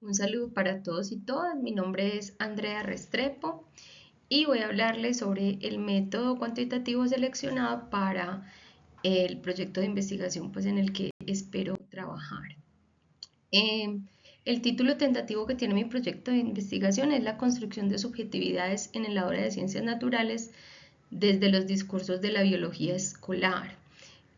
Un saludo para todos y todas. Mi nombre es Andrea Restrepo y voy a hablarles sobre el método cuantitativo seleccionado para el proyecto de investigación en el que espero trabajar. Eh, el título tentativo que tiene mi proyecto de investigación es La construcción de subjetividades en el aula de ciencias naturales desde los discursos de la biología escolar.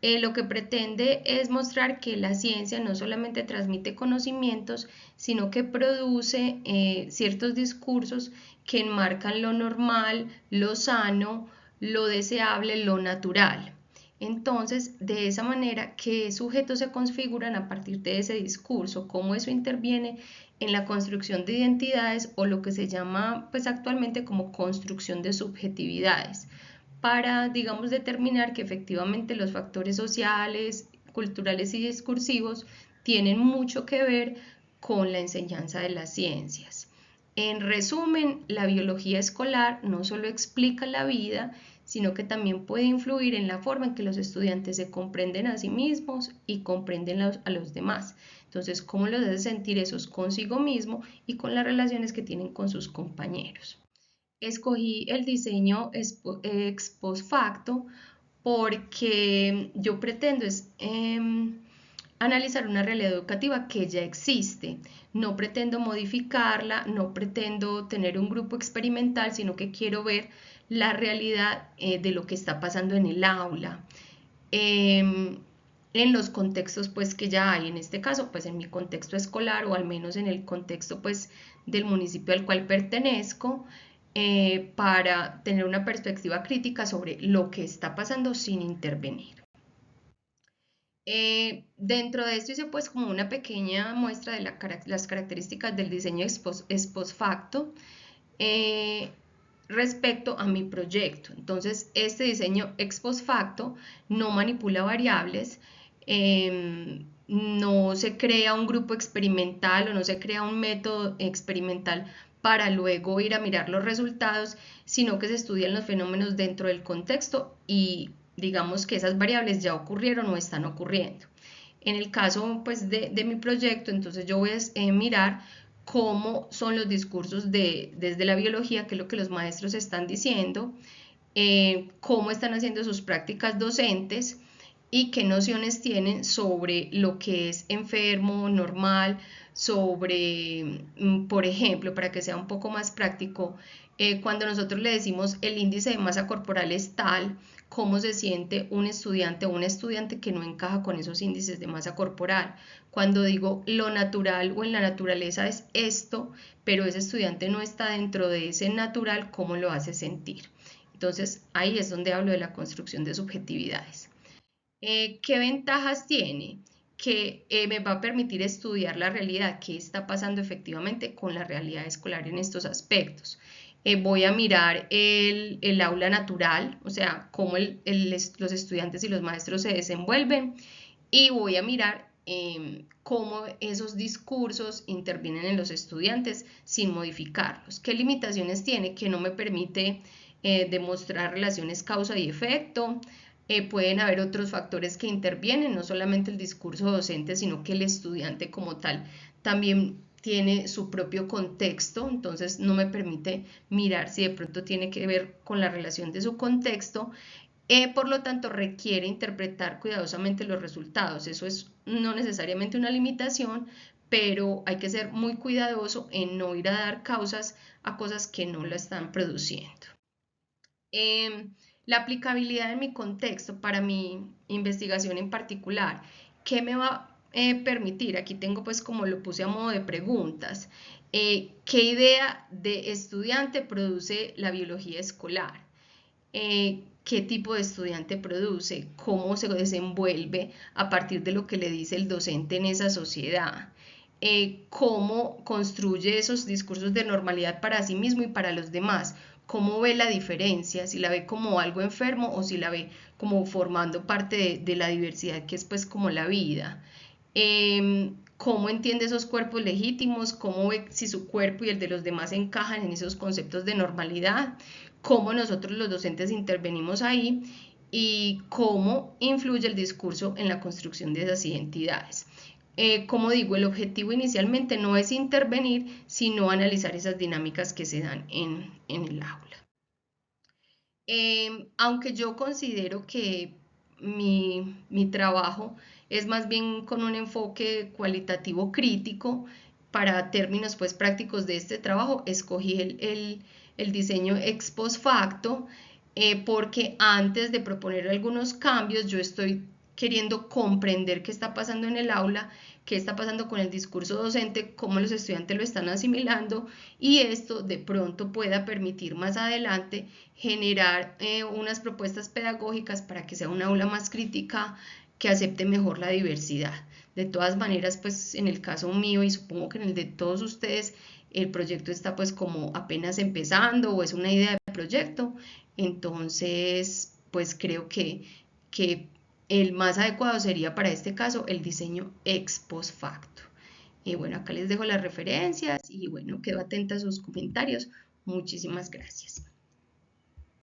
Lo que pretende es mostrar que la ciencia no solamente transmite conocimientos, sino que produce ciertos discursos que enmarcan lo normal, lo sano, lo deseable, lo natural. Entonces, de esa manera, ¿qué sujetos se configuran a partir de ese discurso? ¿Cómo eso interviene en la construcción de identidades o lo que se llama actualmente como construcción de subjetividades? Para, digamos, determinar que efectivamente los factores sociales, culturales y discursivos tienen mucho que ver con la enseñanza de las ciencias. En resumen, la biología escolar no solo explica la vida, sino que también puede influir en la forma en que los estudiantes se comprenden a sí mismos y comprenden a los demás. Entonces, ¿cómo los hace sentir esos consigo mismo y con las relaciones que tienen con sus compañeros? Escogí el diseño ex post facto porque yo pretendo analizar una realidad educativa que ya existe. No pretendo modificarla, no pretendo tener un grupo experimental, sino que quiero ver la realidad de lo que está pasando en el aula. En los contextos que ya hay, en este caso en mi contexto escolar o al menos en el contexto del municipio al cual pertenezco, para tener una perspectiva crítica sobre lo que está pasando sin intervenir. Dentro de esto hice como una pequeña muestra de las características del diseño ex post facto eh, respecto a mi proyecto. Entonces, este diseño ex post facto no manipula variables, no se crea un grupo experimental o no se crea un método experimental para luego ir a mirar los resultados, sino que se estudian los fenómenos dentro del contexto y digamos que esas variables ya ocurrieron o están ocurriendo. En el caso de mi proyecto, entonces yo voy a mirar cómo son los discursos desde la biología, qué es lo que los maestros están diciendo, cómo están haciendo sus prácticas docentes y qué nociones tienen sobre lo que es enfermo, normal, sobre, por ejemplo, para que sea un poco más práctico, cuando nosotros le decimos el índice de masa corporal es tal, cómo se siente un estudiante o una estudiante que no encaja con esos índices de masa corporal. Cuando digo lo natural o en la naturaleza es esto, pero ese estudiante no está dentro de ese natural, ¿cómo lo hace sentir? Entonces ahí es donde hablo de la construcción de subjetividades. ¿Qué ventajas tiene? Que me va a permitir estudiar la realidad, qué está pasando efectivamente con la realidad escolar en estos aspectos. Voy a mirar el aula natural, o sea, cómo los estudiantes y los maestros se desenvuelven, y voy a mirar cómo esos discursos intervienen en los estudiantes sin modificarlos. ¿Qué limitaciones tiene? Que no me permite demostrar relaciones causa y efecto. Pueden haber otros factores que intervienen, no solamente el discurso docente, sino que el estudiante como tal también tiene su propio contexto, entonces no me permite mirar si de pronto tiene que ver con la relación de su contexto. Por lo tanto, requiere interpretar cuidadosamente los resultados. Eso es no necesariamente una limitación, pero hay que ser muy cuidadoso en no ir a dar causas a cosas que no la están produciendo. La aplicabilidad en mi contexto para mi investigación en particular, ¿qué me va a permitir? Aquí tengo como lo puse a modo de preguntas. ¿Qué idea de estudiante produce la biología escolar? ¿Qué tipo de estudiante produce? ¿Cómo se desenvuelve a partir de lo que le dice el docente en esa sociedad? ¿Cómo construye esos discursos de normalidad para sí mismo y para los demás? ¿Cómo ve la diferencia? Si la ve como algo enfermo o si la ve como formando parte de la diversidad que es como la vida. ¿Cómo entiende esos cuerpos legítimos? ¿Cómo ve si su cuerpo y el de los demás encajan en esos conceptos de normalidad? ¿Cómo nosotros los docentes intervenimos ahí? ¿Y cómo influye el discurso en la construcción de esas identidades? como digo, el objetivo inicialmente no es intervenir, sino analizar esas dinámicas que se dan en el aula. Aunque yo considero que mi trabajo es más bien con un enfoque cualitativo crítico, para términos pues prácticos de este trabajo, escogí el diseño ex post facto, porque antes de proponer algunos cambios, yo estoy queriendo comprender qué está pasando en el aula, qué está pasando con el discurso docente, cómo los estudiantes lo están asimilando, y esto de pronto pueda permitir más adelante generar unas propuestas pedagógicas para que sea un aula más crítica, que acepte mejor la diversidad. De todas maneras, pues en el caso mío y supongo que en el de todos ustedes, el proyecto está pues como apenas empezando o es una idea de proyecto, entonces pues creo que el más adecuado sería para este caso el diseño ex post facto. Bueno, acá les dejo las referencias y bueno, quedo atenta a sus comentarios. Muchísimas gracias.